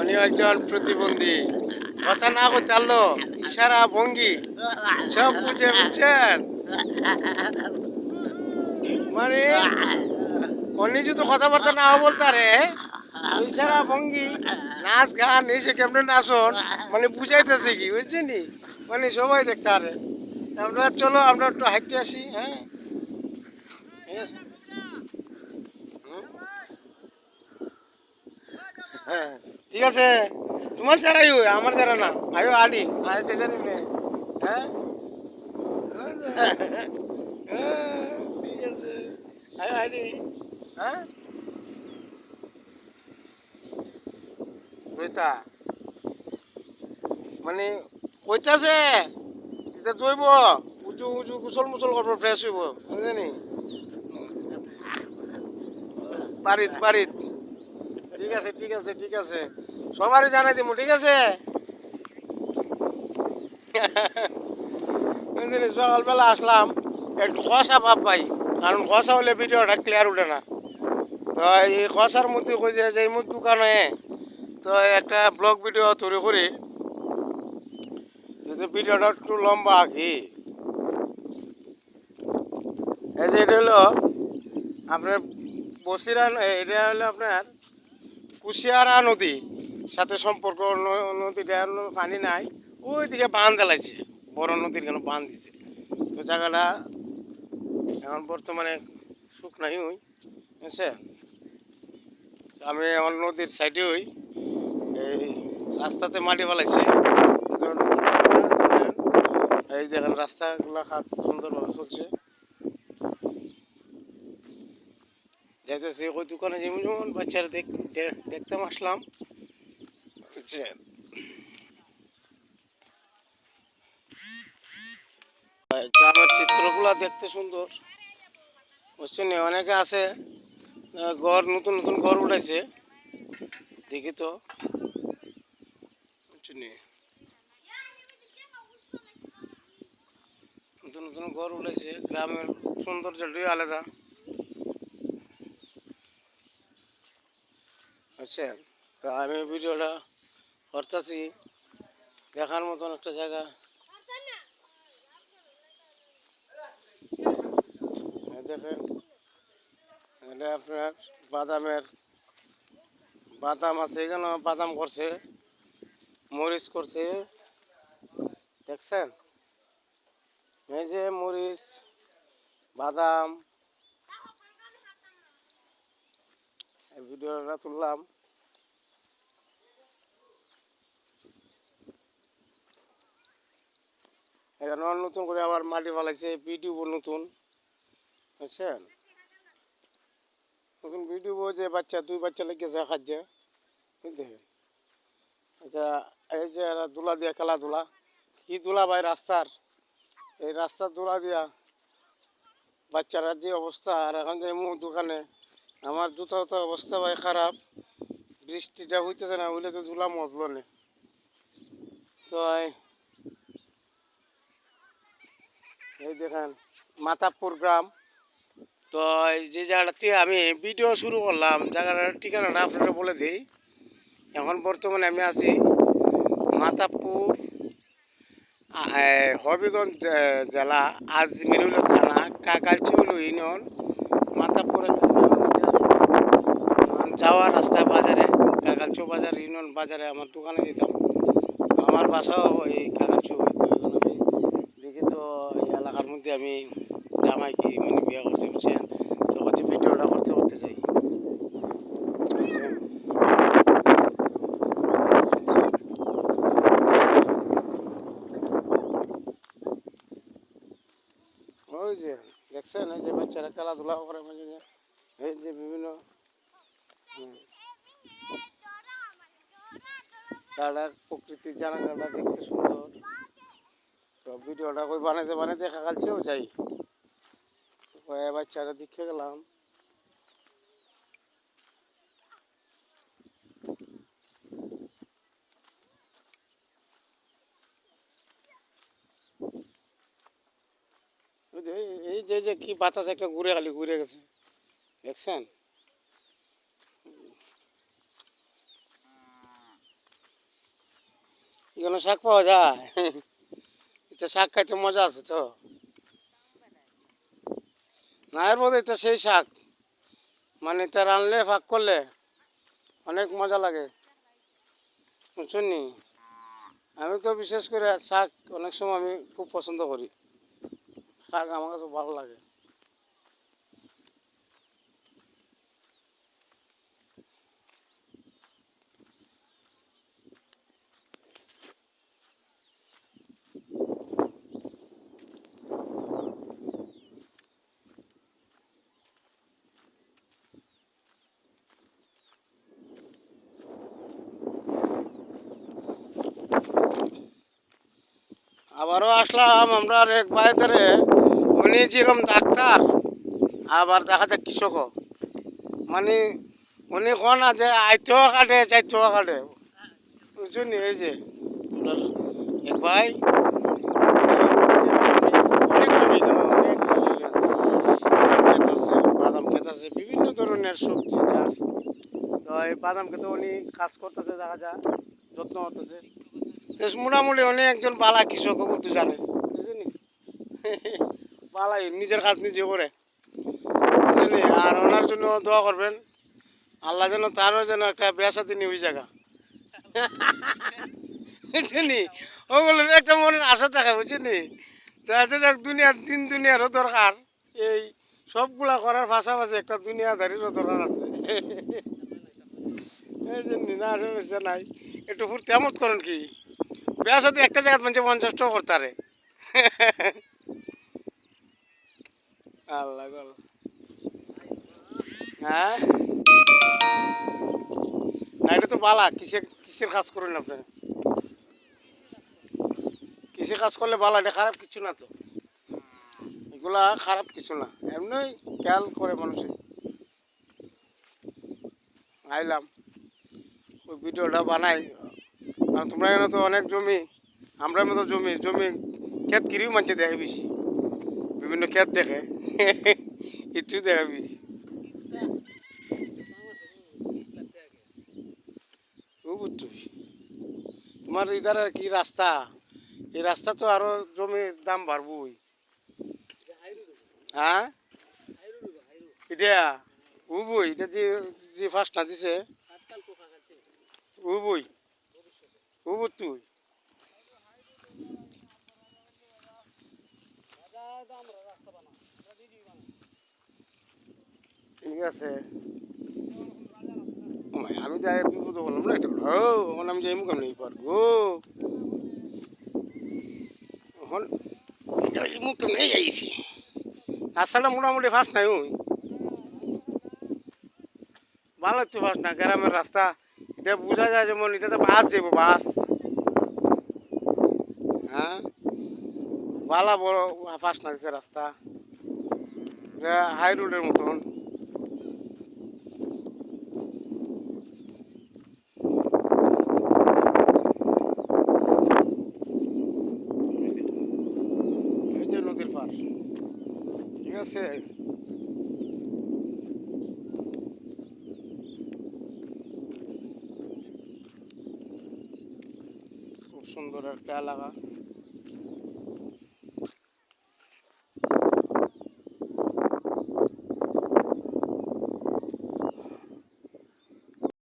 উনিও একজন প্রতিবন্ধী, কথা না করতে পারলো ইশারা ভঙ্গি সব বুঝে, বুঝছেন? মানে উনি যদি কথাবার্তা না বলতে পারে, ইশারা ভঙ্গি নাচ গান এসে কেমন নাচন মানে বুঝাইতেছে কি, বুঝছেন? মানে সবাই দেখতে পারে। আমরা চলো আমরা একটু হাঁটতে আসি। হ্যাঁ, ঠিক আছে। হ্যাঁ, ঠিক আছে। তোমার ছাড়াই হই, আমার ছাড়া না। আয়ো আডি আয় জানি নে। হ্যাঁ, হ্যাঁ, ঠিক আছে। আয়ো আডি। হ্যাঁ, কইতা মানে কইতাছে এটা দইব উঁচু উঁচু কুচল মুচল করবো, ফ্রেশ হইব, বুঝলি? পারিত পারিত। ঠিক আছে, ঠিক আছে, ঠিক আছে, সবারই জানাই দিব, ঠিক আছে। সকালবেলা আসলাম, একটু খসা ভাব পাই, কারণ খসা হলে ভিডিওটা ক্লিয়ার উঠে না। তো এই খসার মধ্যে কইছে যে এই মোর দোকানে তো একটা ব্লগ ভিডিও তৈরি করি, যদি ভিডিওটা একটু লম্বা আঁকি। এই যে এটা হলো আপনার বসিরা, এটা হলো আপনার কুশিয়ারা নদী সাথে সম্পর্ক। নদীটা পানি নাই, ওইদিকে বাঁধ দেলাইছে, বড় নদীর কেন বাঁধ দিছে। তো জায়গাটা এখন বর্তমানে শুকনাই হই, বুঝছে? আমি এখন নদীর সাইডে হই, এই রাস্তাতে মাটি ফেলাইছে। এই দেখেন রাস্তাগুলো কাজ সুন্দরভাবে চলছে। যাইতেছি ওই দোকানে যেমন যেমন বাচ্চারা দেখতাম আসলাম, বুঝছেন? গ্রামের চিত্রগুলো দেখতে সুন্দর, বুঝছেন? অনেকে আছে ঘর, নতুন নতুন ঘর উঠেছে, দেখি তো, বুঝছেন? নতুন নতুন ঘর উঠেছে, গ্রামের সৌন্দর্যটাই আলাদা, বুঝছেন? তা আমি ভিডিওটা করতেছি, দেখার মতন একটা জায়গা। দেখেন, এটা আপনার বাদামের বাদাম আছে, এখানে বাদাম করছে, মরিচ করছে, দেখছেন? এই যে মরিচ, বাদাম, এই ভিডিওটা তুললাম। এখানে নতুন করে আবার মাটি ফেলাইছে, ভিডিও নতুন, বুঝছেন? নতুন ভিডিও যে বাচ্চা, দুই বাচ্চা লেগেছে খাচ্ছে, দেখেন। আচ্ছা, এই যে এরা দোলা দিয়া খেলাধুলা, কি দোলা ভাই রাস্তার, এই রাস্তার দোলা দিয়া বাচ্চারা যে অবস্থা। আর এখন যে দোকানে আমার জুতা অবস্থা ভাই খারাপ, বৃষ্টিটা হইতেছে না, হইলে তো ধুলা মজলো না। তো এই দেখেন মাতাবপুর গ্রাম। তো এই যে জায়গাটাতে আমি ভিডিও শুরু করলাম, জায়গাটার ঠিকানাটা আপনারা বলে দিই। এখন বর্তমানে আমি আছি মাতাবপুর, হবিগঞ্জ জেলা, আজমিরুল থানা, কাকালচিউল ইউনিয়ন, মাতাবপুর একটা যাওয়ার রাস্তা বাজারে, কাকালচু বাজার, ইউনিয়ন বাজারে আমার দোকানে দিতাম। আমার বাসাও এই কাকালচু। দেখি তো এই এলাকার মধ্যে আমি জামাই কি মানে বিয়ে করছি, বুঝছেন? তো হচ্ছে ভিডিওটা করতে করতে যাই, ওই যে দেখছেন এই যে বাচ্চারা খেলাধুলা করে মাঝে মাঝে, এই যে বিভিন্ন তার প্রকৃতির জায়গাটা দেখতে সুন্দর। তো ভিডিওটা কই বানাইতে বানাইতে কাকালছেও যাই, বাচ্চারা দেখে গেলাম। এই যে যে কি বাতাস একটা ঘুরে খালি ঘুরে গেছে, দেখছেন? এখানে শাক পাওয়া যায়। এটা শাক খাইতে মজা আছে তো। না এর মধ্যে এটা সেই শাক, মানে এটা রানলে ভাগ করলে অনেক মজা লাগে, বুঝছেন নি? আমি তো বিশেষ করে শাক অনেক সময় আমি খুব পছন্দ করি, শাক আমার কাছে ভালো লাগে। আবারও আসলাম আমরা আর এক ভাই ধরে, উনি যেরকম ডাক্তার আবার দেখা যায় কৃষকও, মানে উনি কোন না যে আইতেও কাটে চাইতেও কাটে, বুঝছেন নি? এই যে আমরা এক ভাই, অনেক জমি এখানে, অনেক জমি আছে, ক্ষেত আছে, বাদাম ক্ষেত আছে, বিভিন্ন ধরনের সবজি চাষ। তো এই বাদাম ক্ষেতে উনি কাজ করতেছে, দেখা যায় যত্ন করতেছে। তো মোটামুটি উনি একজন বালা কৃষক বলতে জানে, বুঝছেন নি? বালাই নিজের কাজ নিজে করে, বুঝছেন নি? আর ওনার জন্য দোয়া করবেন, আল্লাহ যেন তারও যেন একটা বেসা দিন ওই জায়গা, বুঝছেন নি? ওগুলোর একটা মনের আশা থাকে, বুঝছেন নি? দেখা যাক দুনিয়ার দিন দুনিয়ারও দরকার, এই সবগুলা করার পাশাপাশি একটা দুনিয়াদারিরও দরকার আছে। এই জন্য না সমস্যা নাই, একটু ফুর্তি আমোদ করেন কি, বেসা দিয়ে একটা জায়গায় মানে 50 টাকা করতে পারে। আল্লাহ গো। হ্যাঁ, না এটা তো বালা, কিসের কিসের কাজ করেন আপনি? কিসে কাজ করলে বালা, এটা খারাপ কিছু না তো, এগুলা খারাপ কিছু না, এমনি খেয়াল করে মানুষে। আইলাম ওই ভিডিওটা বানাই, আর তোমরা এখানে তো অনেক জমি, আমরা মতো জমি জমি ক্ষেত কিরিও মানছে দেখে বেশি, বিভিন্ন ক্ষেত দেখে, কিছু দেখে বেশি। ও বুঝছো, তোমার ইধার আর কি রাস্তা, এই রাস্তা তো আরো জমির দাম বাড়বই। হ্যাঁ, এটা উবই, এটা যে যে ফার্স্ট না দিছে উবই, উবুর তুই ঠিক আছে। ও মাই, আমি যাই বিপদ বললাম না তো, ও এখন আমি যাই মুখাম নেই পারবো, এখন মুখাম নেই যাইছি, রাস্তাটা মোটামুটি ফার্স্ট নাই ওই, ভালো একটু ফার্স্ট না গ্রামের রাস্তা, এটা বোঝা যায় যেমন এটা তো বাস যাবো বাস। হ্যাঁ, ভালো বড় ফার্স্ট না দিচ্ছে রাস্তা, এটা হাই রোডের মতন। এই যে নদীর পার, ঠিক আছে। খুব সুন্দর একটা এলাকা।